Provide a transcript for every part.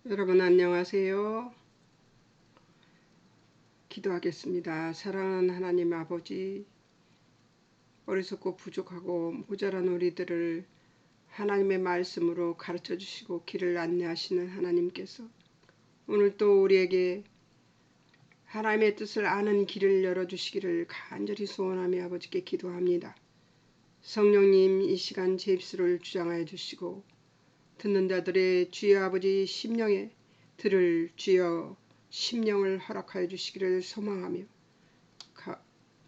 여러분 안녕하세요. 기도하겠습니다. 사랑하는 하나님 아버지, 어리석고 부족하고 모자란 우리들을 하나님의 말씀으로 가르쳐 주시고 길을 안내하시는 하나님께서 오늘 또 우리에게 하나님의 뜻을 아는 길을 열어주시기를 간절히 소원하며 아버지께 기도합니다. 성령님, 이 시간 제 입술을 주장하여 주시고 듣는 자들의 주여 아버지 심령에 들을 주여 심령을 허락하여 주시기를 소망하며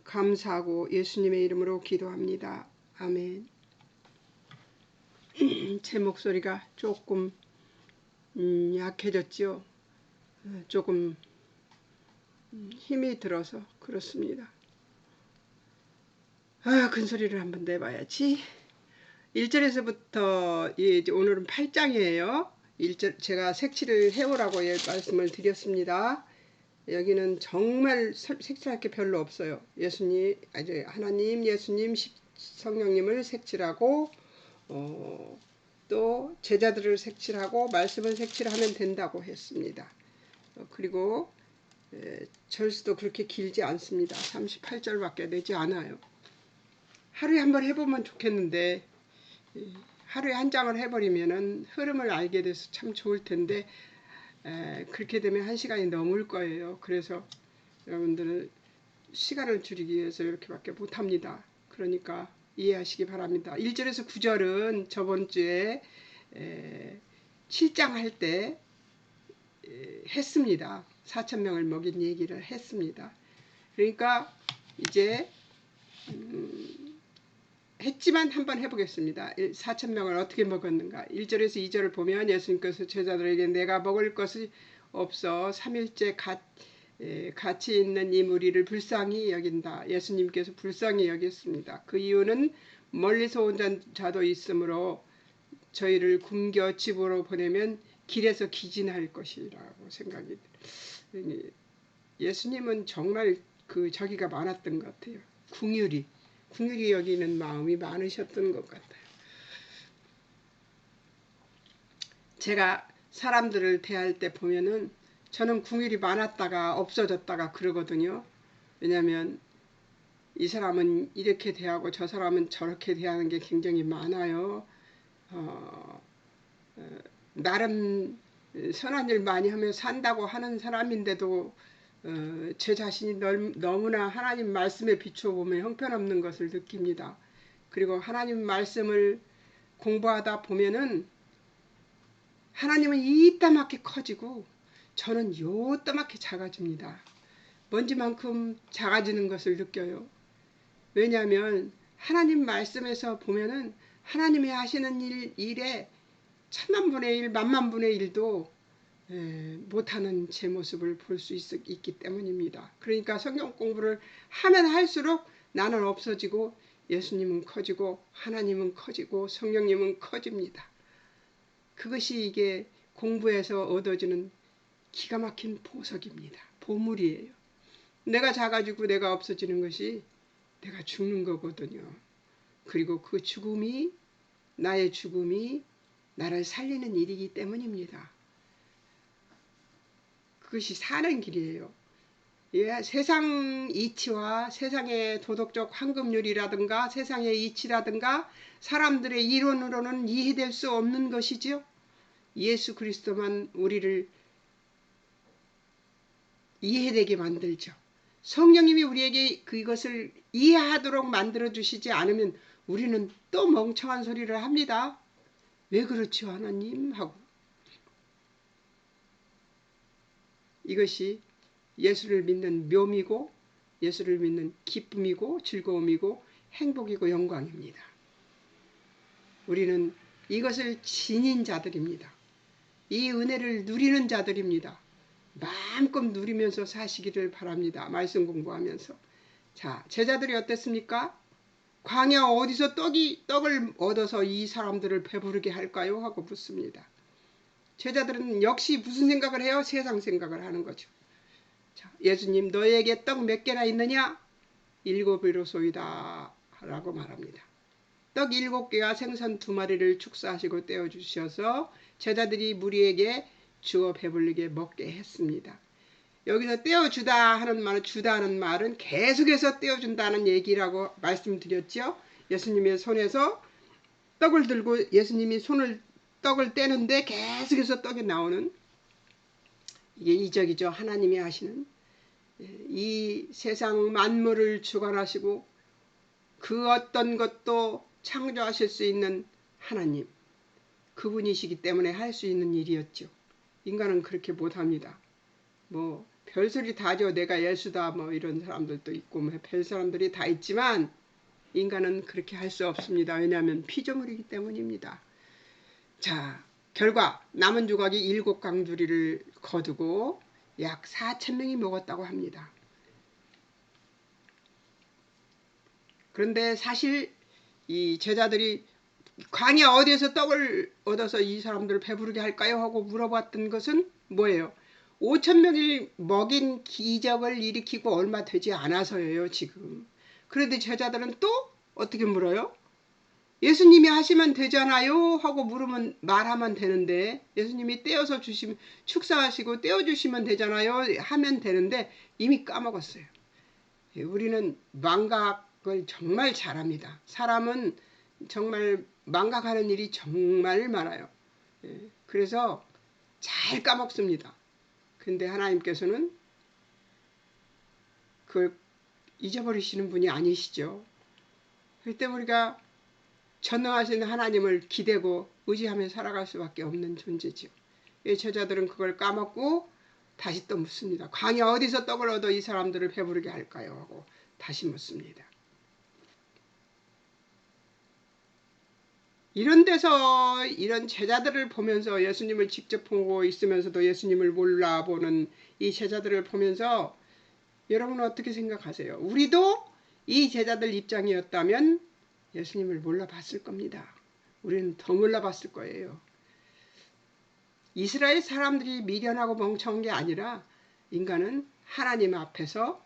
감사하고 예수님의 이름으로 기도합니다. 아멘. 제 목소리가 조금 약해졌지요. 조금 힘이 들어서 그렇습니다. 큰 소리를 한번 내봐야지. 1절에서부터 이제 오늘은 8장이에요. 1절 제가 색칠을 해오라고 말씀을 드렸습니다. 여기는 정말 색칠할 게 별로 없어요. 예수님, 하나님, 예수님, 성령님을 색칠하고 또 제자들을 색칠하고 말씀을 색칠하면 된다고 했습니다. 그리고 절수도 그렇게 길지 않습니다. 38절밖에 되지 않아요. 하루에 한번 해보면 좋겠는데 하루에 한 장을 해버리면은 흐름을 알게 돼서 참 좋을 텐데 그렇게 되면 1시간이 넘을 거예요. 그래서 여러분들은 시간을 줄이기 위해서 이렇게밖에 못합니다. 그러니까 이해하시기 바랍니다. 1절에서 9절은 저번 주에 7장 할 때 했습니다. 4,000명을 먹인 얘기를 했습니다. 그러니까 이제 했지만 한번 해보겠습니다. 4,000명을 어떻게 먹었는가. 1절에서 2절을 보면 예수님께서 제자들에게 내가 먹을 것이 없어 3일째 같이 있는 이 무리를 불쌍히 여긴다. 예수님께서 불쌍히 여겼습니다. 그 이유는 멀리서 온 자도 있으므로 저희를 굶겨 집으로 보내면 길에서 기진할 것이라고 생각이 들어요. 예수님은 정말 그 저기가 많았던 것 같아요. 궁율이 여기는 마음이 많으셨던 것 같아요. 제가 사람들을 대할 때 보면은 저는 궁율이 많았다가 없어졌다가 그러거든요. 왜냐하면 이 사람은 이렇게 대하고 저 사람은 저렇게 대하는 게 굉장히 많아요. 나름 선한 일 많이 하며 산다고 하는 사람인데도 제 자신이 너무나 하나님 말씀에 비춰보면 형편없는 것을 느낍니다. 그리고 하나님 말씀을 공부하다 보면은 하나님은 이따맣게 커지고 저는 요따맣게 작아집니다. 먼지만큼 작아지는 것을 느껴요. 왜냐하면 하나님 말씀에서 보면은 하나님이 하시는 일에 천만분의 일, 만만분의 일도 못하는 제 모습을 볼 수 있기 때문입니다. 그러니까 성경 공부를 하면 할수록 나는 없어지고 예수님은 커지고 하나님은 커지고 성령님은 커집니다. 그것이 이게 공부에서 얻어지는 기가 막힌 보석입니다. 보물이에요. 내가 작아지고 내가 없어지는 것이 내가 죽는 거거든요. 그리고 그 죽음이 나의 죽음이 나를 살리는 일이기 때문입니다. 그것이 사는 길이에요. 세상 이치와 세상의 도덕적 황금률이라든가 세상의 이치라든가 사람들의 이론으로는 이해될 수 없는 것이죠. 예수 그리스도만 우리를 이해되게 만들죠. 성령님이 우리에게 그것을 이해하도록 만들어주시지 않으면 우리는 또 멍청한 소리를 합니다. 왜 그렇죠 하나님? 하고. 이것이 예수를 믿는 묘미고 예수를 믿는 기쁨이고 즐거움이고 행복이고 영광입니다. 우리는 이것을 지닌 자들입니다. 이 은혜를 누리는 자들입니다. 마음껏 누리면서 사시기를 바랍니다. 말씀 공부하면서. 자, 제자들이 어땠습니까? 광야 어디서 떡을 얻어서 이 사람들을 배부르게 할까요? 하고 묻습니다. 제자들은 역시 무슨 생각을 해요? 세상 생각을 하는 거죠. 자, 예수님 너에게 떡 몇 개나 있느냐? 7이로소이다 라고 말합니다. 떡 7개와 생선 2마리를 축사하시고 떼어주셔서 제자들이 무리에게 주어 배불리게 먹게 했습니다. 여기서 떼어주다 하는 말은, 주다는 말은 계속해서 떼어준다는 얘기라고 말씀드렸죠. 예수님의 손에서 떡을 들고 예수님이 떡을 떼는데 계속해서 떡이 나오는, 이게 이적이죠. 하나님이 하시는, 이 세상 만물을 주관하시고 그 어떤 것도 창조하실 수 있는 하나님, 그분이시기 때문에 할 수 있는 일이었죠. 인간은 그렇게 못합니다. 뭐 별소리 다 하죠. 내가 예수다 뭐 이런 사람들도 있고 뭐 별 사람들이 다 있지만 인간은 그렇게 할 수 없습니다. 왜냐하면 피조물이기 때문입니다. 자, 결과 남은 조각이 7강주리를 거두고 약 4,000명이 먹었다고 합니다. 그런데 사실 이 제자들이 광야 어디에서 떡을 얻어서 이 사람들을 배부르게 할까요? 하고 물어봤던 것은 뭐예요? 5,000명을 먹인 기적을 일으키고 얼마 되지 않아서예요, 지금. 그런데 제자들은 또 어떻게 물어요? 예수님이 하시면 되잖아요 하고 물으면 말하면 되는데, 예수님이 떼어서 주시면, 축사하시고 떼어주시면 되잖아요 하면 되는데 이미 까먹었어요. 우리는 망각을 정말 잘합니다. 사람은 정말 망각하는 일이 정말 많아요. 그래서 잘 까먹습니다. 근데 하나님께서는 그걸 잊어버리시는 분이 아니시죠. 그때 우리가 전능하신 하나님을 기대고 의지하며 살아갈 수밖에 없는 존재죠. 이 제자들은 그걸 까먹고 다시 또 묻습니다. 광야 어디서 떡을 얻어 이 사람들을 배부르게 할까요? 하고 다시 묻습니다. 이런 데서 이런 제자들을 보면서, 예수님을 직접 보고 있으면서도 예수님을 몰라보는 이 제자들을 보면서 여러분은 어떻게 생각하세요? 우리도 이 제자들 입장이었다면 예수님을 몰라봤을 겁니다. 우리는 더 몰라봤을 거예요. 이스라엘 사람들이 미련하고 멍청한 게 아니라 인간은 하나님 앞에서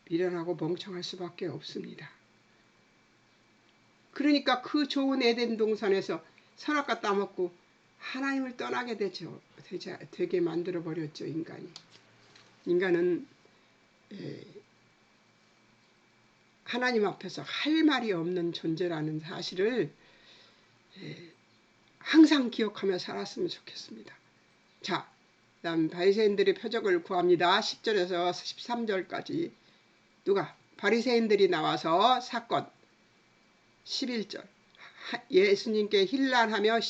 미련하고 멍청할 수밖에 없습니다. 그러니까 그 좋은 에덴 동산에서 선악과 따먹고 하나님을 떠나게 되게 만들어버렸죠, 인간이. 인간은 하나님 앞에서 할 말이 없는 존재라는 사실을 항상 기억하며 살았으면 좋겠습니다. 자, 다음 바리새인들의 표적을 구합니다. 10절에서 13절까지. 누가? 바리새인들이 나와서 사건. 11절. 예수님께 힐난하며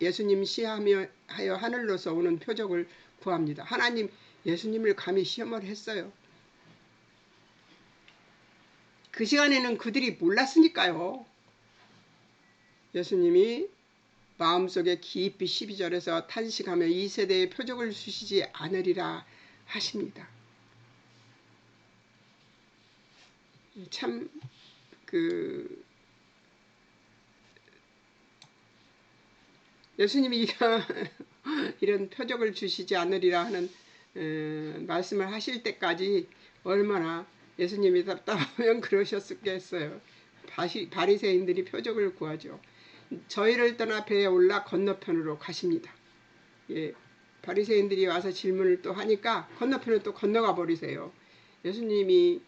예수님 시험하여 하늘로서 오는 표적을 구합니다. 하나님, 예수님을 감히 시험을 했어요. 그 시간에는 그들이 몰랐으니까요. 예수님이 마음속에 깊이 12절에서 탄식하며 이 세대에 표적을 주시지 않으리라 하십니다. 참 예수님이 이런 표적을 주시지 않으리라 하는 말씀을 하실 때까지 얼마나 예수님이 답답하면 그러셨겠어요. 바리새인들이 표적을 구하죠. 저희를 떠나 배에 올라 건너편으로 가십니다. 예, 바리새인들이 와서 질문을 또 하니까 건너편으로 또 건너가 버리세요. 예수님이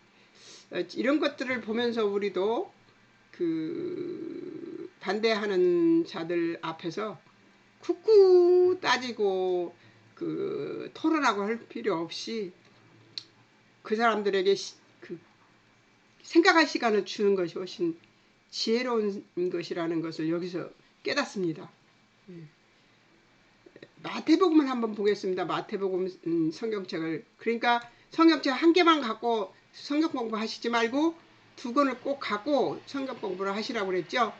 이런 것들을 보면서 우리도 반대하는 자들 앞에서 쿡쿡 따지고 토론하고 할 필요 없이 그 사람들에게 생각할 시간을 주는 것이 훨씬 지혜로운 것이라는 것을 여기서 깨닫습니다. 마태복음을 한번 보겠습니다. 마태복음 성경책을. 그러니까 성경책 한 개만 갖고 성경 공부하시지 말고 2권을 꼭 갖고 성경 공부를 하시라고 그랬죠.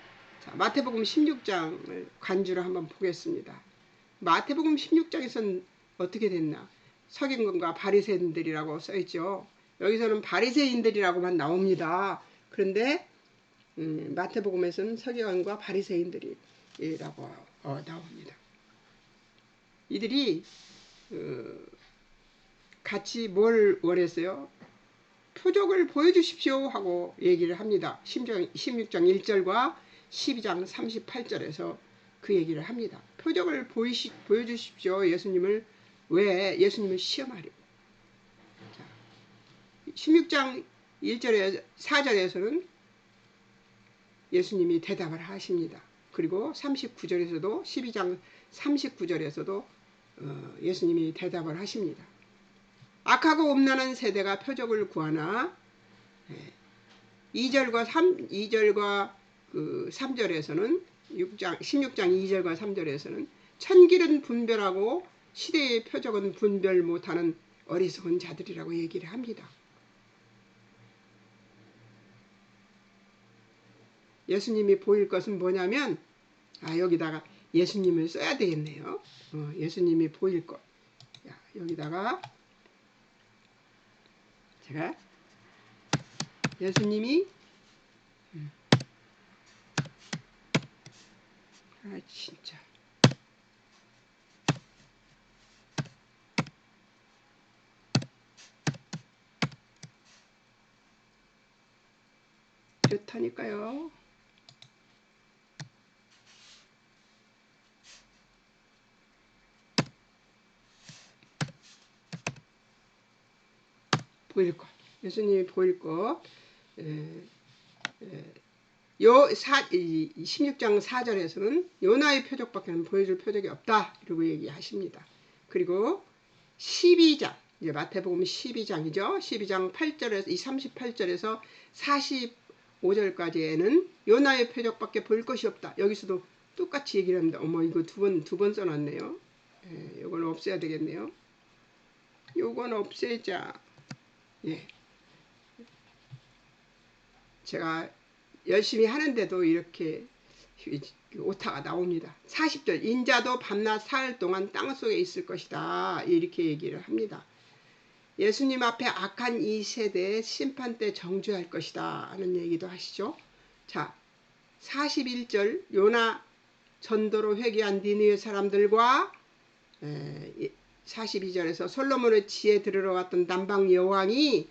자, 마태복음 16장을 간주로 한번 보겠습니다. 마태복음 16장에서는 어떻게 됐나? 서기관과 바리새인들이라고 써있죠. 여기서는 바리새인들이라고만 나옵니다. 그런데 마태복음에서는 서기관과 바리새인들이라고 나옵니다. 이들이 같이 뭘 원했어요? 표적을 보여주십시오 하고 얘기를 합니다. 16장 1절과 12장 38절에서 그 얘기를 합니다. 표적을 보여주십시오. 예수님을. 왜? 예수님을 시험하려고. 자, 16장 1절에 4절에서는 예수님이 대답을 하십니다. 그리고 39절에서도 12장 39절에서도 예수님이 대답을 하십니다. 악하고 음란한 세대가 표적을 구하나 2절과 3절에서는 16장 2절과 3절에서는 천길은 분별하고 시대의 표적은 분별 못하는 어리석은 자들이라고 얘기를 합니다. 예수님이 보일 것은 뭐냐면 여기다가 예수님을 써야 되겠네요. 예수님이 보일 것. 여기다가 제가 예수님이 진짜 이렇다니까요. 보일 것. 예수님이 보일 것. 16장 4절에서는 요나의 표적밖에 보여줄 표적이 없다. 이러고 얘기하십니다. 그리고 12장, 이제 마태복음 12장이죠. 12장 8절에서, 38절에서 45절까지에는 요나의 표적밖에 볼 것이 없다. 여기서도 똑같이 얘기를 합니다. 어머, 이거 두 번 써놨네요. 이건 없애야 되겠네요. 요건 없애자. 예. 제가 열심히 하는데도 이렇게 오타가 나옵니다. 40절 인자도 밤낮 사흘 동안 땅속에 있을 것이다. 이렇게 얘기를 합니다. 예수님 앞에 악한 이 세대의 심판 때 정죄할 것이다 하는 얘기도 하시죠. 자, 41절 요나 전도로 회개한 니느웨 사람들과 42절에서 솔로몬의 지혜 들으러 왔던 남방 여왕이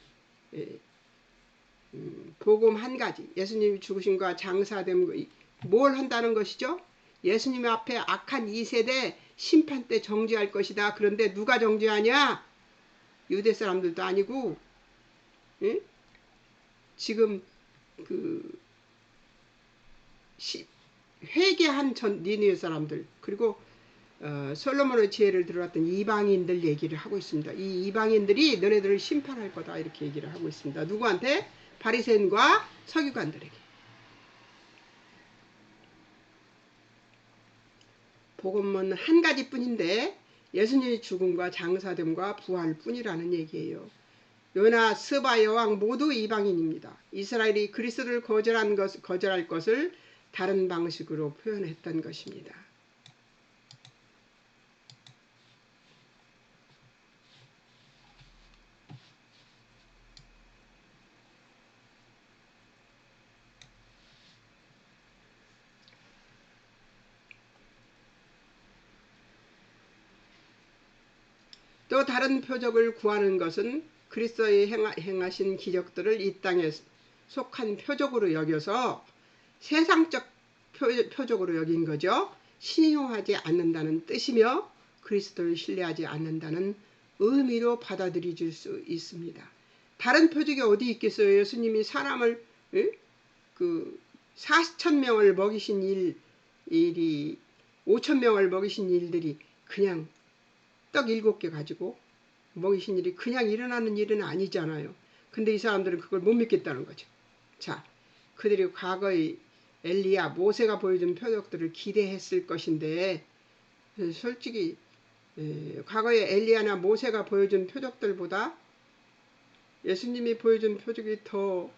복음 한 가지, 예수님이 죽으심과 장사됨, 뭘 한다는 것이죠? 예수님 앞에 악한 이 세대 심판 때 정죄할 것이다. 그런데 누가 정죄하냐? 유대 사람들도 아니고, 예? 지금 회개한 니느웨 사람들, 그리고 솔로몬의 지혜를 들어왔던 이방인들 얘기를 하고 있습니다. 이 이방인들이 너네들을 심판할 거다 이렇게 얘기를 하고 있습니다. 누구한테? 바리새인과 서기관들에게. 복음은 한 가지뿐인데 예수님의 죽음과 장사됨과 부활뿐이라는 얘기예요. 요나, 스바 여왕 모두 이방인입니다. 이스라엘이 그리스도를 거절할 것을 다른 방식으로 표현했던 것입니다. 또 다른 표적을 구하는 것은 그리스도의 행하신 기적들을 이 땅에 속한 표적으로 여겨서 세상적 표적으로 여긴 거죠. 신용하지 않는다는 뜻이며 그리스도를 신뢰하지 않는다는 의미로 받아들여질 수 있습니다. 다른 표적이 어디 있겠어요? 예수님이 사람을 4,000명을 먹이신 일이 5,000명을 먹이신 일들이 그냥 떡 7개 가지고 먹이신 일이 그냥 일어나는 일은 아니잖아요. 근데 이 사람들은 그걸 못 믿겠다는 거죠. 자, 그들이 과거의 엘리야, 모세가 보여준 표적들을 기대했을 것인데 솔직히 과거의 엘리야나 모세가 보여준 표적들보다 예수님이 보여준 표적이 더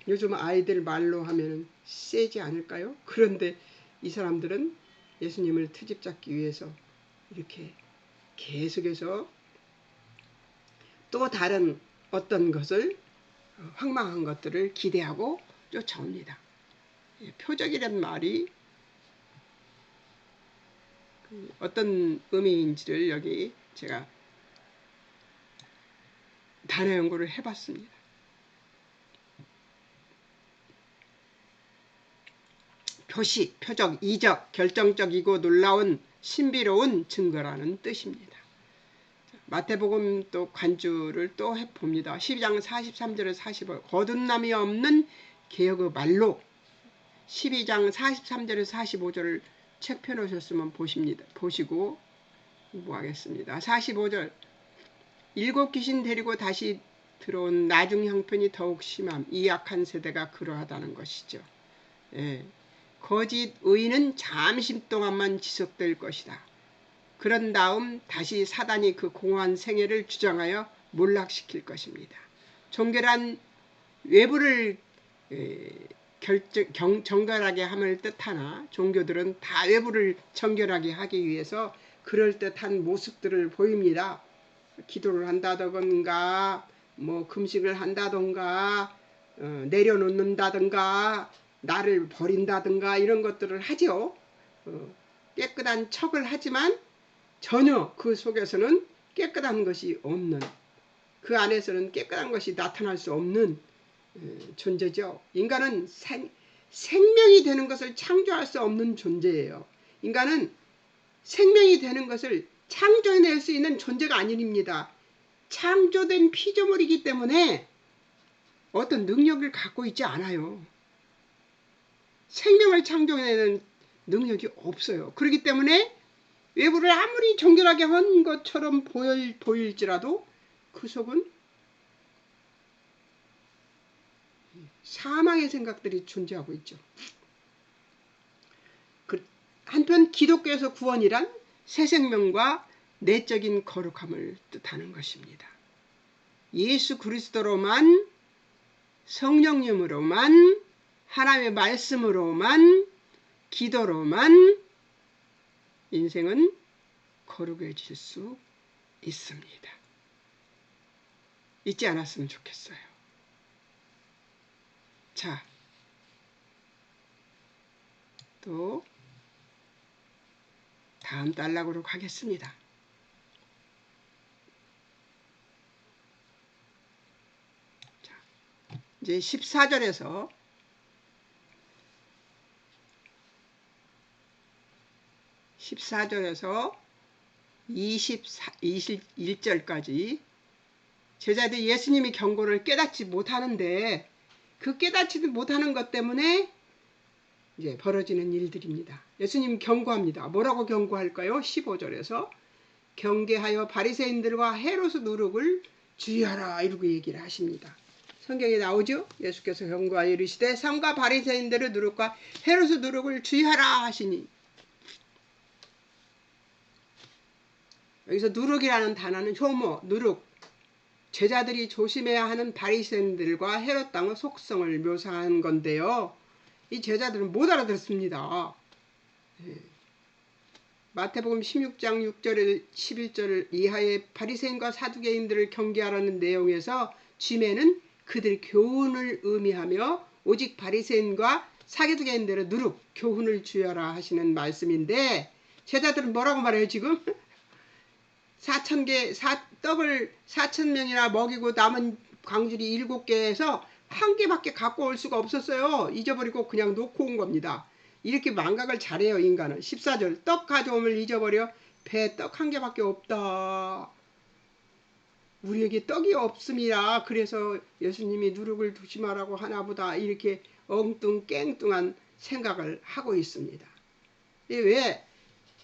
요즘 아이들 말로 하면 세지 않을까요? 그런데 이 사람들은 예수님을 트집 잡기 위해서 이렇게 계속해서 또 다른 어떤 것을 황망한 것들을 기대하고 쫓아옵니다. 표적이란 말이 어떤 의미인지를 여기 제가 단어 연구를 해봤습니다. 표시, 표적, 이적, 결정적이고 놀라운 신비로운 증거라는 뜻입니다. 마태복음 또 관주를 또 해봅니다. 12장 43절에 45절 거듭남이 없는 개혁의 말로 12장 43절에 45절을 책 펴놓으셨으면 보시고 공부하겠습니다. 45절 일곱 귀신 데리고 다시 들어온 나중 형편이 더욱 심함. 이 약한 세대가 그러하다는 것이죠. 예. 거짓 의인은 잠시 동안만 지속될 것이다. 그런 다음 다시 사단이 그 공허한 생애를 주장하여 몰락시킬 것입니다. 정결한 외부를 정결하게 함을 뜻하나 종교들은 다 외부를 정결하게 하기 위해서 그럴듯한 모습들을 보입니다. 기도를 한다던가 뭐 금식을 한다던가 내려놓는다던가 나를 버린다든가 이런 것들을 하죠. 깨끗한 척을 하지만 전혀 그 속에서는 깨끗한 것이 없는, 그 안에서는 깨끗한 것이 나타날 수 없는 존재죠. 인간은 생명이 되는 것을 창조할 수 없는 존재예요. 인간은 생명이 되는 것을 창조해낼 수 있는 존재가 아닙니다. 창조된 피조물이기 때문에 어떤 능력을 갖고 있지 않아요. 생명을 창조해내는 능력이 없어요. 그렇기 때문에 외부를 아무리 정결하게 한 것처럼 보일지라도 그 속은 사망의 생각들이 존재하고 있죠. 한편 기독교에서 구원이란 새 생명과 내적인 거룩함을 뜻하는 것입니다. 예수 그리스도로만, 성령님으로만, 하나님의 말씀으로만, 기도로만 인생은 거룩해질 수 있습니다. 잊지 않았으면 좋겠어요. 자, 또 다음 단락으로 가겠습니다. 자, 이제 14절에서 21절까지 제자들이 예수님의 경고를 깨닫지 못하는데 그 깨닫지도 못하는 것 때문에 이제 벌어지는 일들입니다. 예수님 경고합니다. 뭐라고 경고할까요? 15절에서 경계하여 바리새인들과 헤롯의 누룩을 주의하라 이러고 얘기를 하십니다. 성경에 나오죠? 예수께서 경고하여 이르시되 삼가 바리새인들의 누룩과 헤롯의 누룩을 주의하라 하시니, 여기서 누룩이라는 단어는 효모, 누룩, 제자들이 조심해야 하는 바리새인들과 헤롯 땅의 속성을 묘사한 건데요. 이 제자들은 못 알아듣습니다. 마태복음 16장 6절 11절 이하의 바리새인과 사두개인들을 경계하라는 내용에서 쥐매는 그들 교훈을 의미하며 오직 바리새인과 사두개인들의 누룩, 교훈을 주여라 하시는 말씀인데 제자들은 뭐라고 말해요 지금? 4,000개 떡을 4,000명이나 먹이고 남은 광주리 7개에서 한 개밖에 갖고 올 수가 없었어요. 잊어버리고 그냥 놓고 온 겁니다. 이렇게 망각을 잘해요 인간은. 14절 떡 가져옴을 잊어버려 배에 떡 한 개밖에 없다. 우리에게 떡이 없습니다. 그래서 예수님이 누룩을 조심하라고 하나보다 이렇게 엉뚱깽뚱한 생각을 하고 있습니다. 왜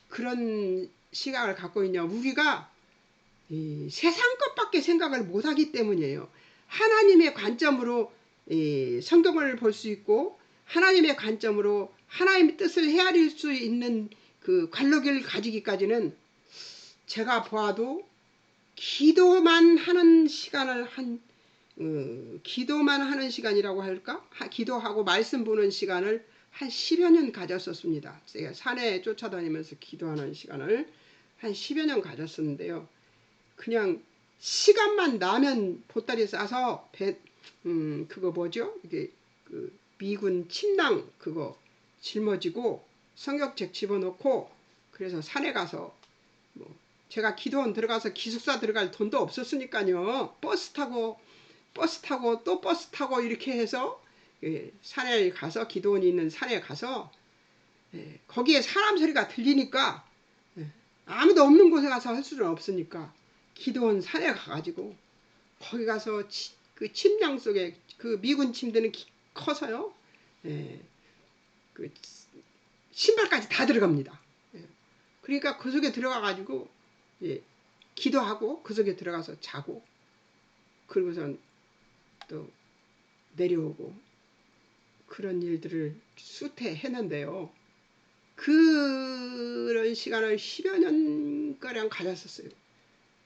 그런 시각을 갖고 있냐? 우리가 세상 것밖에 생각을 못하기 때문이에요. 하나님의 관점으로 성경을 볼 수 있고 하나님의 관점으로 하나님의 뜻을 헤아릴 수 있는 그 관록을 가지기까지는 제가 보아도 기도만 하는 시간을 기도만 하는 시간이라고 할까? 기도하고 말씀 보는 시간을 한 10여 년 가졌었습니다. 제가 산에 쫓아다니면서 기도하는 시간을 한 10여 년 가졌었는데요. 그냥 시간만 나면 보따리 싸서 그거 뭐죠? 이게 그 미군 침낭 그거 짊어지고 성경책 집어넣고 그래서 산에 가서 뭐 제가 기도원 들어가서 기숙사 들어갈 돈도 없었으니까요. 버스 타고 또 버스 타고 이렇게 해서 산에 가서 기도원이 있는 산에 가서 거기에 사람 소리가 들리니까 아무도 없는 곳에 가서 할 수는 없으니까 기도원 산에 가가지고 거기 가서 그 침낭 속에 그 미군 침대는 커서요. 그 신발까지 다 들어갑니다. 그러니까 그 속에 들어가가지고 기도하고 그 속에 들어가서 자고 그리고선 또 내려오고 그런 일들을 수태했는데요. 그런 시간을 10여 년가량 가졌었어요.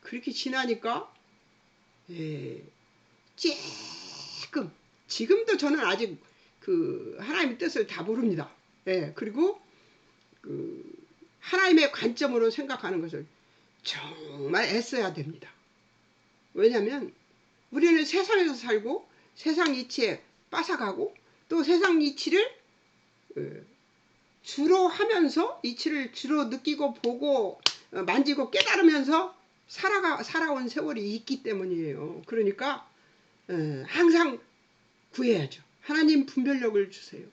그렇게 지나니까 조금 지금도 저는 아직 그 하나님의 뜻을 다 모릅니다. 그리고 그 하나님의 관점으로 생각하는 것을 정말 애써야 됩니다. 왜냐하면 우리는 세상에서 살고 세상 이치에 빠삭하고 또 세상 이치를 주로 하면서 이치를 주로 느끼고 보고 만지고 깨달으면서 살아온 세월이 있기 때문이에요. 그러니까 항상 구해야죠. 하나님 분별력을 주세요.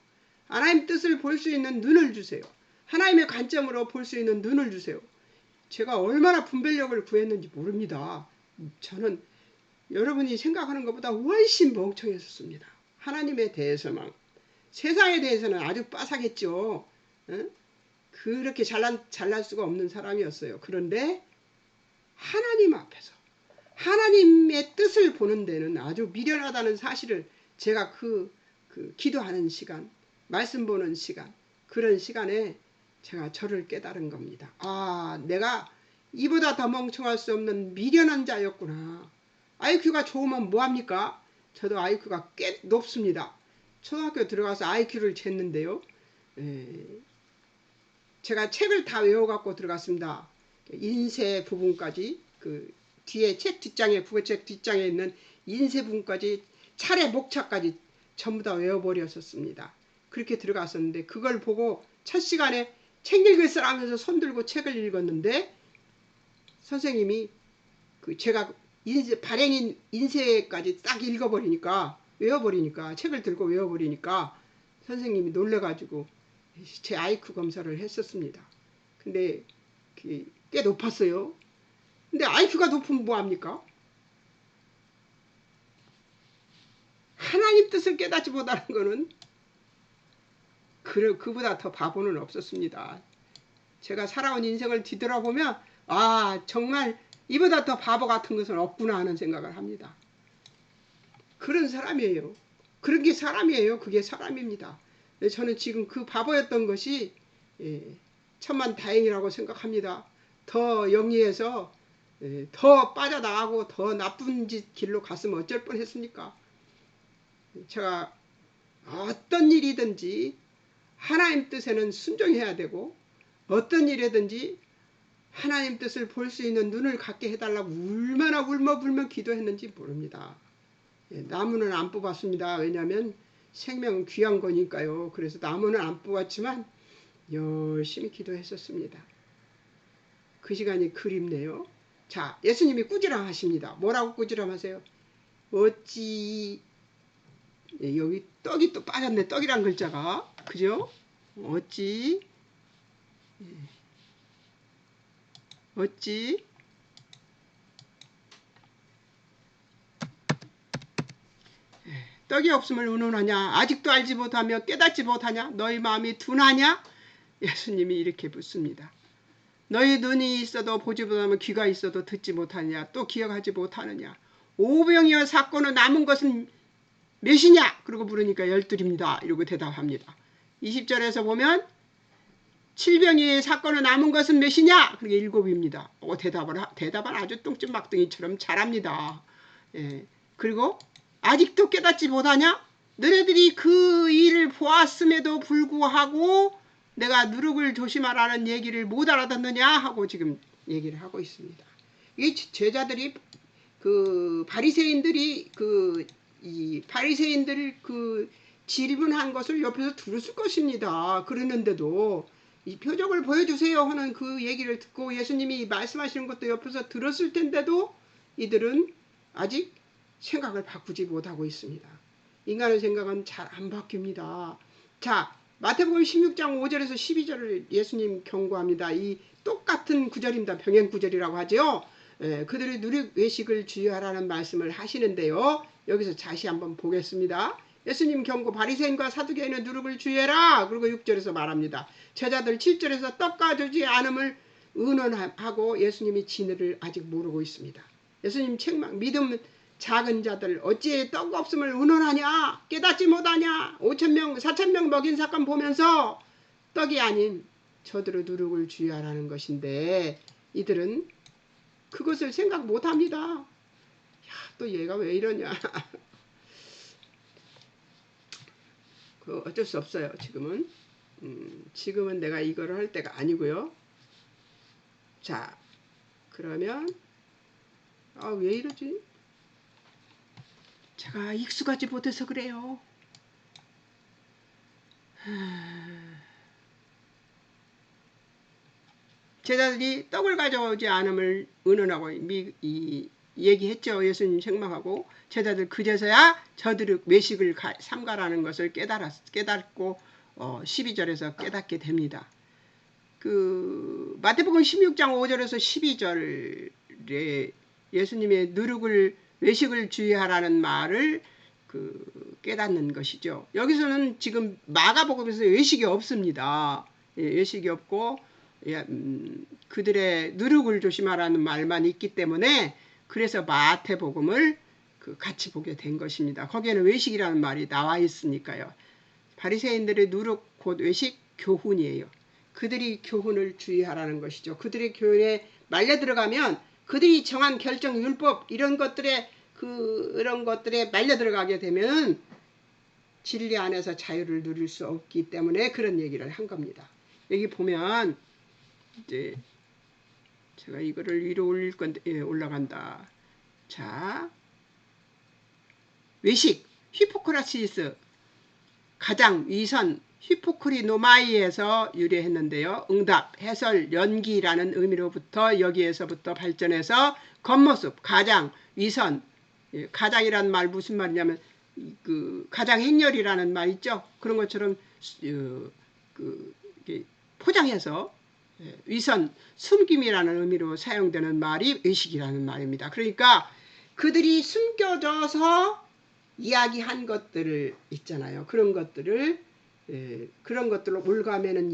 하나님 뜻을 볼 수 있는 눈을 주세요. 하나님의 관점으로 볼 수 있는 눈을 주세요. 제가 얼마나 분별력을 구했는지 모릅니다. 저는 여러분이 생각하는 것보다 훨씬 멍청했었습니다. 하나님에 대해서만. 세상에 대해서는 아주 빠삭했죠. 그렇게 잘날 수가 없는 사람이었어요. 그런데 하나님 앞에서 하나님의 뜻을 보는 데는 아주 미련하다는 사실을 제가 그 기도하는 시간, 말씀 보는 시간, 그런 시간에 제가 저를 깨달은 겁니다. 아, 내가 이보다 더 멍청할 수 없는 미련한 자였구나. IQ가 좋으면 뭐합니까? 저도 IQ가 꽤 높습니다. 초등학교 들어가서 IQ를 쟀는데요. 제가 책을 다 외워갖고 들어갔습니다. 인쇄 부분까지 그 뒤에 책 뒷장에 국어책 뒷장에 있는 인쇄 부분까지 차례 목차까지 전부 다 외워버렸었습니다. 그렇게 들어갔었는데 그걸 보고 첫 시간에 책 읽으시라 하면서 손들고 책을 읽었는데 선생님이 그 제가 발행인 인쇄까지 딱 읽어버리니까 외워버리니까 책을 들고 외워버리니까 선생님이 놀래가지고 제 IQ 검사를 했었습니다. 근데 꽤 높았어요. 근데 IQ가 높으면 뭐합니까? 하나님 뜻을 깨닫지 못하는 거는 그보다 더 바보는 없었습니다. 제가 살아온 인생을 뒤돌아보면 아 정말 이보다 더 바보 같은 것은 없구나 하는 생각을 합니다. 그런 사람이에요. 그런 게 사람이에요. 그게 사람입니다. 저는 지금 그 바보였던 것이 천만 다행이라고 생각합니다. 더 영리해서 더 빠져나가고 더 나쁜 길로 갔으면 어쩔 뻔했습니까? 제가 어떤 일이든지 하나님 뜻에는 순종해야 되고 어떤 일이든지 하나님 뜻을 볼 수 있는 눈을 갖게 해달라고 얼마나 울며불며 기도했는지 모릅니다. 나무는 안 뽑았습니다. 왜냐하면 생명은 귀한 거니까요. 그래서 나무는 안 뽑았지만 열심히 기도했었습니다. 그 시간이 그립네요. 자, 예수님이 꾸지람 하십니다. 뭐라고 꾸지람 하세요? 어찌 여기 떡이 또 빠졌네. 떡이란 글자가. 그죠? 어찌 떡이 없음을 의논하냐? 아직도 알지 못하며 깨닫지 못하냐? 너희 마음이 둔하냐? 예수님이 이렇게 묻습니다. 너희 눈이 있어도 보지 못하며 귀가 있어도 듣지 못하느냐? 또 기억하지 못하느냐? 오병이어 사건은 남은 것은 몇이냐? 그러고 물으니까 12입니다. 이러고 대답합니다. 20절에서 보면 7병이의 사건은 남은 것은 몇이냐? 그게 7입니다. 대답은 아주 똥집막둥이처럼 잘합니다. 그리고 아직도 깨닫지 못하냐? 너네들이 그 일을 보았음에도 불구하고 내가 누룩을 조심하라는 얘기를 못 알아듣느냐? 하고 지금 얘기를 하고 있습니다. 이 제자들이 그 바리새인들이 이 바리새인들 그 질문한 것을 옆에서 들었을 것입니다. 그랬는데도 이 표적을 보여주세요 하는 그 얘기를 듣고 예수님이 말씀하시는 것도 옆에서 들었을 텐데도 이들은 아직 생각을 바꾸지 못하고 있습니다. 인간의 생각은 잘 안 바뀝니다. 자, 마태복음 16장 5절에서 12절을 예수님 경고합니다. 이 똑같은 구절입니다. 병행 구절이라고 하죠. 그들이 누룩 외식을 주의하라는 말씀을 하시는데요. 여기서 다시 한번 보겠습니다. 예수님 경고 바리새인과 사두개인은 누룩을 주의해라. 그리고 6절에서 말합니다. 제자들 7절에서 떡과 주지 않음을 의논하고 예수님이 진리를 아직 모르고 있습니다. 예수님 책망 믿음 작은 자들 어찌 떡 없음을 의논하냐 깨닫지 못하냐 5,000명 4,000명 먹인 사건 보면서 떡이 아닌 저들의 누룩을 주의하라는 것인데 이들은 그것을 생각 못합니다. 야, 또 얘가 왜 이러냐. 어쩔 수 없어요. 지금은 내가 이거를 할 때가 아니고요. 자, 그러면 왜 이러지? 제가 익숙하지 못해서 그래요. 제자들이 떡을 가져오지 않음을 의논하고 얘기했죠. 예수님 책망하고 제자들 그제서야 저들의 외식을 삼가라는 것을 깨닫고 12절에서 깨닫게 됩니다. 마태복음 16장 5절에서 12절에 예수님의 누룩을 외식을 주의하라는 말을 깨닫는 것이죠. 여기서는 지금 마가복음에서 외식이 없습니다. 외식이 없고 그들의 누룩을 조심하라는 말만 있기 때문에 그래서 마태복음을 같이 보게 된 것입니다. 거기에는 외식이라는 말이 나와 있으니까요. 바리새인들의 누룩 곧 외식 교훈이에요. 그들이 교훈을 주의하라는 것이죠. 그들의 교훈에 말려 들어가면 그들이 정한 결정 율법 이런 것들에 말려 들어가게 되면 진리 안에서 자유를 누릴 수 없기 때문에 그런 얘기를 한 겁니다. 여기 보면 이제 제가 이거를 위로 올릴 건데 올라간다. 자, 외식 히포크라시스 가장 위선 히포크리노마이에서 유래했는데요. 응답, 해설, 연기라는 의미로부터 여기에서부터 발전해서 겉모습, 가장, 위선, 가장이란 말 무슨 말이냐면 가장 행렬이라는 말 있죠. 그런 것처럼 포장해서 위선, 숨김이라는 의미로 사용되는 말이 외식이라는 말입니다. 그러니까 그들이 숨겨져서 이야기한 것들을 있잖아요. 그런 것들로 올가매는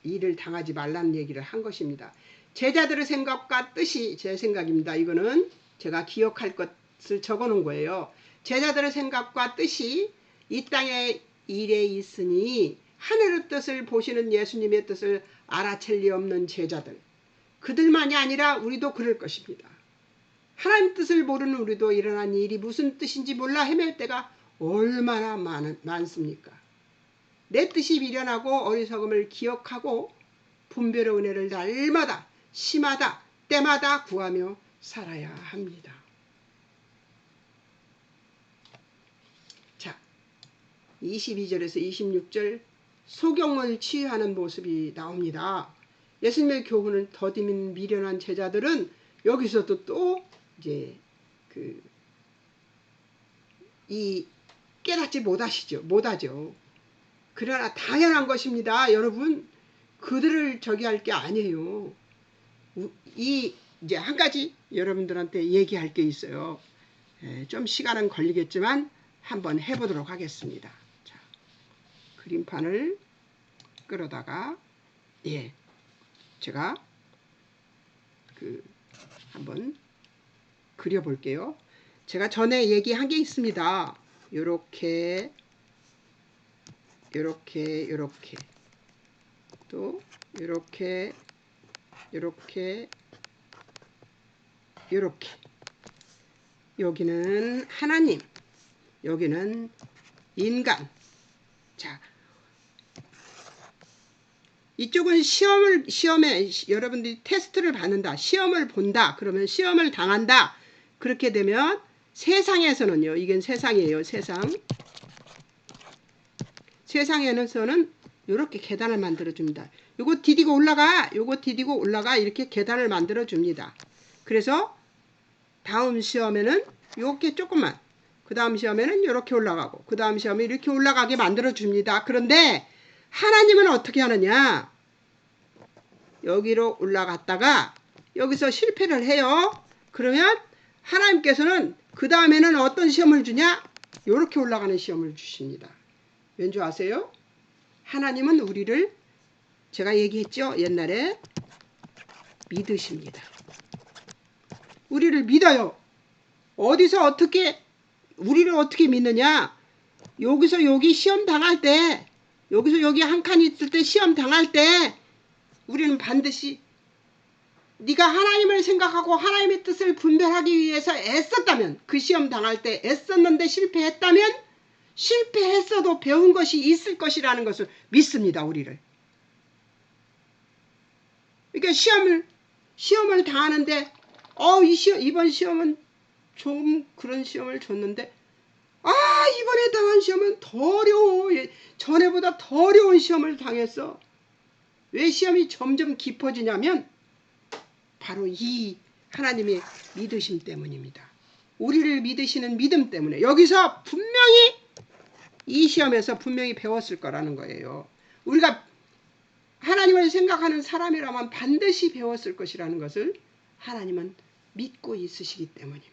일을 당하지 말라는 얘기를 한 것입니다. 제자들의 생각과 뜻이 제 생각입니다. 이거는 제가 기억할 것을 적어놓은 거예요. 제자들의 생각과 뜻이 이 땅의 일에 있으니 하늘의 뜻을 보시는 예수님의 뜻을 알아챌 리 없는 제자들, 그들만이 아니라 우리도 그럴 것입니다. 하나님 뜻을 모르는 우리도 일어난 일이 무슨 뜻인지 몰라 헤맬 때가 얼마나 많습니까? 내 뜻이 미련하고 어리석음을 기억하고 분별의 은혜를 날마다 시마다 때마다 구하며 살아야 합니다. 자, 22절에서 26절 소경을 치유하는 모습이 나옵니다. 예수님의 교훈을 더디민 미련한 제자들은 여기서도 또 이제 깨닫지 못하죠. 그러나 당연한 것입니다. 여러분, 그들을 할 게 아니에요. 이제 한 가지 여러분들한테 얘기할 게 있어요. 좀 시간은 걸리겠지만 한번 해보도록 하겠습니다. 자, 그림판을 끌어다가 제가 한번 그려볼게요. 제가 전에 얘기한 게 있습니다. 요렇게 또 요렇게 여기는 하나님, 여기는 인간. 자, 이쪽은 시험에 여러분들이 테스트를 받는다, 시험을 본다, 그러면 시험을 당한다. 그렇게 되면 세상에서는요, 이건 세상이에요. 세상에서는 이렇게 계단을 만들어 줍니다. 요거 디디고 올라가 이렇게 계단을 만들어 줍니다. 그래서 다음 시험에는 이렇게 조금만, 그 다음 시험에는 이렇게 올라가고, 그 다음 시험에 이렇게 올라가게 만들어 줍니다. 그런데 하나님은 어떻게 하느냐? 여기로 올라갔다가 여기서 실패를 해요. 그러면 하나님께서는 그 다음에는 어떤 시험을 주냐? 이렇게 올라가는 시험을 주십니다. 왠지 아세요? 하나님은 우리를 제가 얘기했죠? 옛날에 믿으십니다. 우리를 믿어요. 어디서 어떻게 우리를 어떻게 믿느냐? 여기서 여기 시험 당할 때, 여기서 여기 한 칸 있을 때 시험 당할 때 우리는 반드시 네가 하나님을 생각하고 하나님의 뜻을 분별하기 위해서 애썼다면, 그 시험 당할 때 애썼는데 실패했다면 실패했어도 배운 것이 있을 것이라는 것을 믿습니다. 우리를. 그러니까 시험을 당하는데 이번 시험은 좀 그런 시험을 줬는데 이번에 당한 시험은 더 어려워. 전에보다 더 어려운 시험을 당했어. 왜 시험이 점점 깊어지냐면 바로 이 하나님의 믿으심 때문입니다. 우리를 믿으시는 믿음 때문에 여기서 분명히 이 시험에서 분명히 배웠을 거라는 거예요. 우리가 하나님을 생각하는 사람이라면 반드시 배웠을 것이라는 것을 하나님은 믿고 있으시기 때문입니다.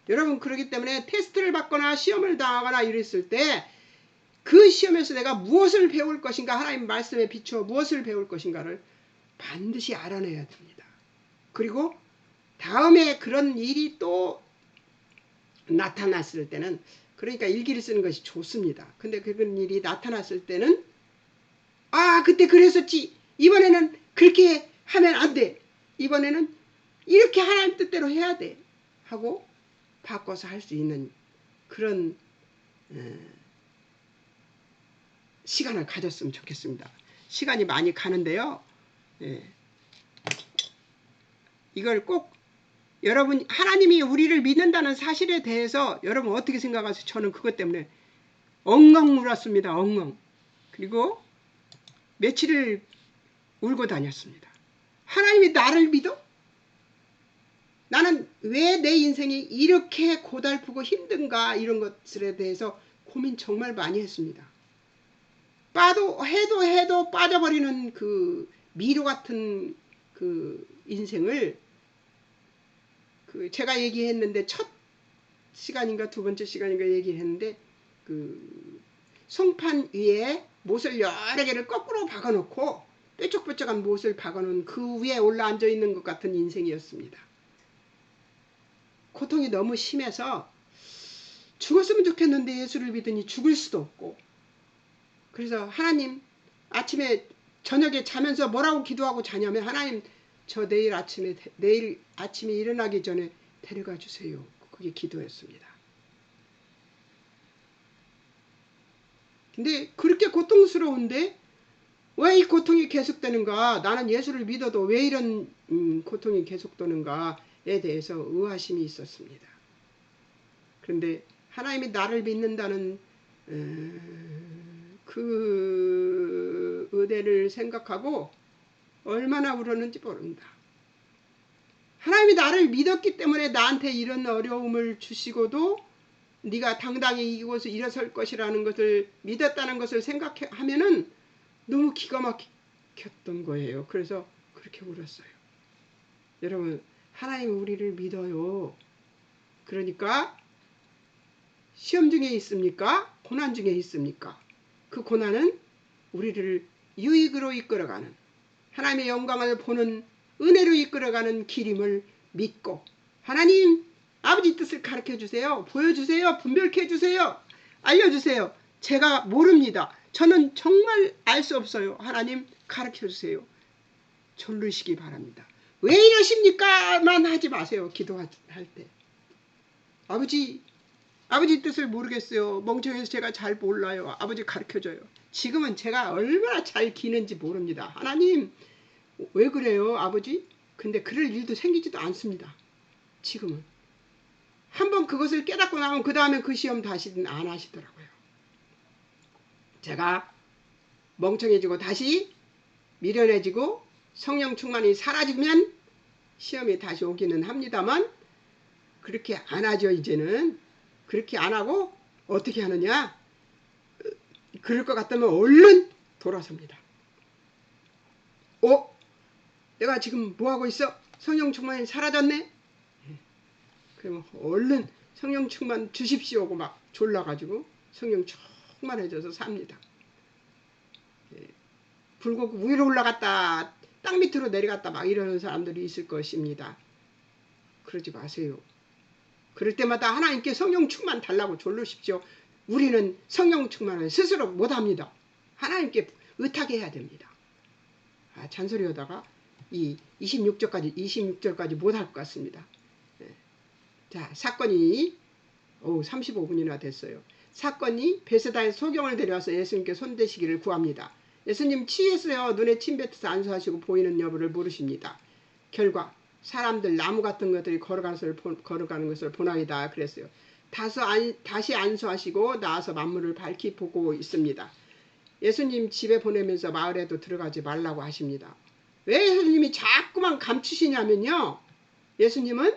여러분, 그렇기 때문에 테스트를 받거나 시험을 당하거나 이랬을 때 그 시험에서 내가 무엇을 배울 것인가, 하나님 말씀에 비추어 무엇을 배울 것인가를 반드시 알아내야 됩니다. 그리고 다음에 그런 일이 또 나타났을 때는, 그러니까 일기를 쓰는 것이 좋습니다. 근데 그런 일이 나타났을 때는 그때 그랬었지. 이번에는 그렇게 하면 안 돼. 이번에는 이렇게 하나님 뜻대로 해야 돼. 하고 바꿔서 할 수 있는 그런 시간을 가졌으면 좋겠습니다. 시간이 많이 가는데요. 이걸 꼭 여러분, 하나님이 우리를 믿는다는 사실에 대해서 여러분 어떻게 생각하세요? 저는 그것 때문에 엉엉 울었습니다. 엉엉. 그리고 며칠을 울고 다녔습니다. 하나님이 나를 믿어? 나는 왜 내 인생이 이렇게 고달프고 힘든가, 이런 것들에 대해서 고민 정말 많이 했습니다. 해도 빠져버리는 그 미로 같은 그 인생을, 제가 얘기했는데 첫 시간인가 두 번째 시간인가 얘기했는데, 송판 위에 못을 여러 개를 거꾸로 박아놓고 뾰족뾰족한 못을 박아놓은 그 위에 올라앉아 있는 것 같은 인생이었습니다. 고통이 너무 심해서 죽었으면 좋겠는데 예수를 믿으니 죽을 수도 없고, 그래서 하나님, 저녁에 자면서 뭐라고 기도하고 자냐면, 하나님, 저 내일 아침에 일어나기 전에 데려가 주세요. 그게 기도였습니다. 근데 그렇게 고통스러운데 왜 이 고통이 계속되는가, 나는 예수를 믿어도 왜 이런 고통이 계속되는가에 대해서 의아심이 있었습니다. 그런데 하나님이 나를 믿는다는 그 은혜를 생각하고 얼마나 울었는지 모른다. 하나님이 나를 믿었기 때문에 나한테 이런 어려움을 주시고도 네가 당당히 이곳에 일어설 것이라는 것을 믿었다는 것을 생각하면은 너무 기가 막혔던 거예요. 그래서 그렇게 울었어요. 여러분, 하나님 우리를 믿어요. 그러니까 시험 중에 있습니까? 고난 중에 있습니까? 그 고난은 우리를 유익으로 이끌어가는, 하나님의 영광을 보는 은혜로 이끌어가는 길임을 믿고, 하나님 아버지 뜻을 가르쳐 주세요. 보여주세요. 분별케 해주세요. 알려주세요. 제가 모릅니다. 저는 정말 알 수 없어요. 하나님 가르쳐 주세요. 졸르시기 바랍니다. 왜 이러십니까?만 하지 마세요. 기도할 때. 아버지 뜻을 모르겠어요. 멍청해서 제가 잘 몰라요. 아버지 가르쳐줘요. 지금은 제가 얼마나 잘 기는지 모릅니다. 하나님 왜 그래요 아버지? 근데 그럴 일도 생기지도 않습니다. 지금은. 한번 그것을 깨닫고 나면 그 다음에 그 시험 다시는 안 하시더라고요. 제가 멍청해지고 다시 미련해지고 성령 충만이 사라지면 시험이 다시 오기는 합니다만, 그렇게 안 하죠. 이제는. 그렇게 안 하고 어떻게 하느냐, 그럴 것 같으면 얼른 돌아섭니다. 내가 지금 뭐하고 있어? 성령 충만이 사라졌네? 그러면 얼른 성령 충만 주십시오 하고 막 졸라가지고 성령 충만해져서 삽니다. 불고 위로 올라갔다 땅 밑으로 내려갔다 막 이러는 사람들이 있을 것입니다. 그러지 마세요. 그럴 때마다 하나님께 성령 충만 달라고 졸르십시오. 우리는 성령 충만을 스스로 못합니다. 하나님께 의탁해 해야 됩니다. 잔소리하다가 이 26절까지 못할 것 같습니다. 자, 사건이 35분이나 됐어요. 사건이 베세다에 소경을 데려와서 예수님께 손대시기를 구합니다. 예수님 취했어요. 눈에 침 뱉어서 안수하시고 보이는 여부를 물으십니다. 결과 사람들 나무 같은 것들이 걸어가는 것을 보나이다 그랬어요. 다시 안수하시고 나와서 만물을 밝히 보고 있습니다. 예수님 집에 보내면서 마을에도 들어가지 말라고 하십니다. 왜 예수님이 자꾸만 감추시냐면요. 예수님은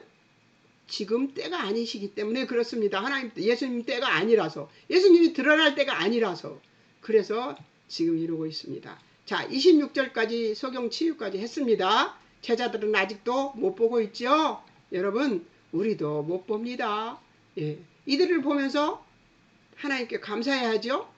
지금 때가 아니시기 때문에 그렇습니다. 예수님 때가 아니라서, 예수님이 드러날 때가 아니라서, 그래서 지금 이러고 있습니다. 자, 26절까지 소경 치유까지 했습니다. 제자들은 아직도 못 보고 있죠. 여러분, 우리도 못 봅니다. 이들을 보면서 하나님께 감사해야죠.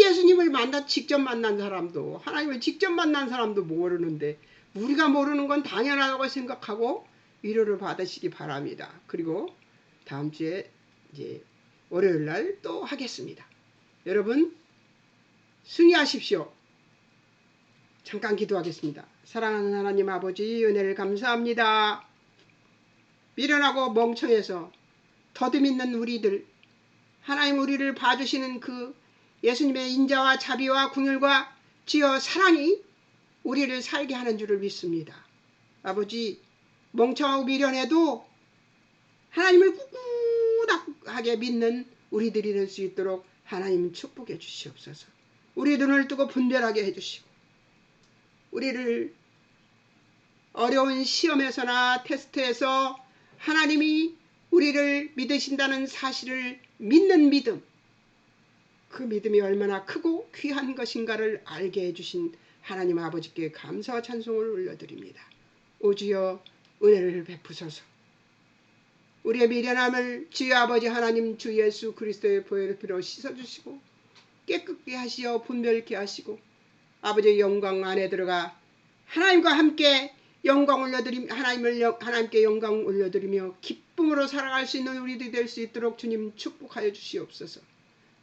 예수님을 직접 만난 사람도, 하나님을 직접 만난 사람도 모르는데 우리가 모르는 건 당연하다고 생각하고 위로를 받으시기 바랍니다. 그리고 다음 주에 이제 월요일 날 또 하겠습니다. 여러분 승리하십시오. 잠깐 기도하겠습니다. 사랑하는 하나님 아버지, 은혜를 감사합니다. 미련하고 멍청해서 더듬 있는 우리들, 하나님 우리를 봐주시는 그 예수님의 인자와 자비와 궁율과 주여 사랑이 우리를 살게 하는 줄을 믿습니다. 아버지, 멍청하고 미련해도 하나님을 꿋꿋하게 믿는 우리들이 될 수 있도록 하나님 축복해 주시옵소서. 우리 눈을 뜨고 분별하게 해주시고 우리를 어려운 시험에서나 테스트에서 하나님이 우리를 믿으신다는 사실을 믿는 믿음, 그 믿음이 얼마나 크고 귀한 것인가를 알게 해주신 하나님 아버지께 감사와 찬송을 올려드립니다. 오주여 은혜를 베푸소서. 우리의 미련함을 주여 아버지 하나님 주 예수 그리스도의 보혈의 피로 씻어주시고 깨끗게 하시어 분별케 하시고 아버지의 영광 안에 들어가 하나님과 함께 영광 올려드리며 하나님께 영광 올려드리며 기쁨으로 살아갈 수 있는 우리들이 될 수 있도록 주님 축복하여 주시옵소서.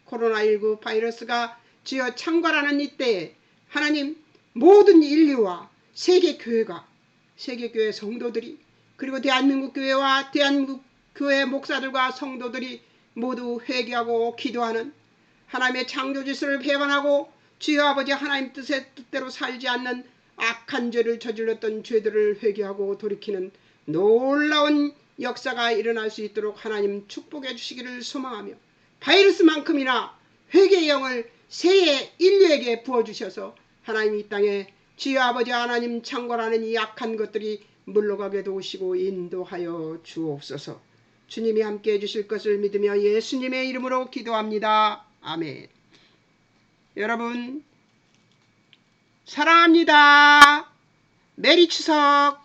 코로나19 바이러스가 주여 창궐하는 이때에 하나님 모든 인류와 세계교회가 세계교회 성도들이 그리고 대한민국 교회와 대한민국 교회 목사들과 성도들이 모두 회개하고 기도하는 하나님의 창조질서를 배반하고 주여 아버지 하나님 뜻대로 살지 않는 악한 죄를 저질렀던 죄들을 회개하고 돌이키는 놀라운 역사가 일어날 수 있도록 하나님 축복해 주시기를 소망하며 바이러스만큼이나 회개의 영을 새해 인류에게 부어주셔서 하나님 이 땅에 주여 아버지 하나님 창궐하는 이 악한 것들이 물러가게 도우시고 인도하여 주옵소서. 주님이 함께해 주실 것을 믿으며 예수님의 이름으로 기도합니다. 아멘. 여러분 사랑합니다. 메리 추석.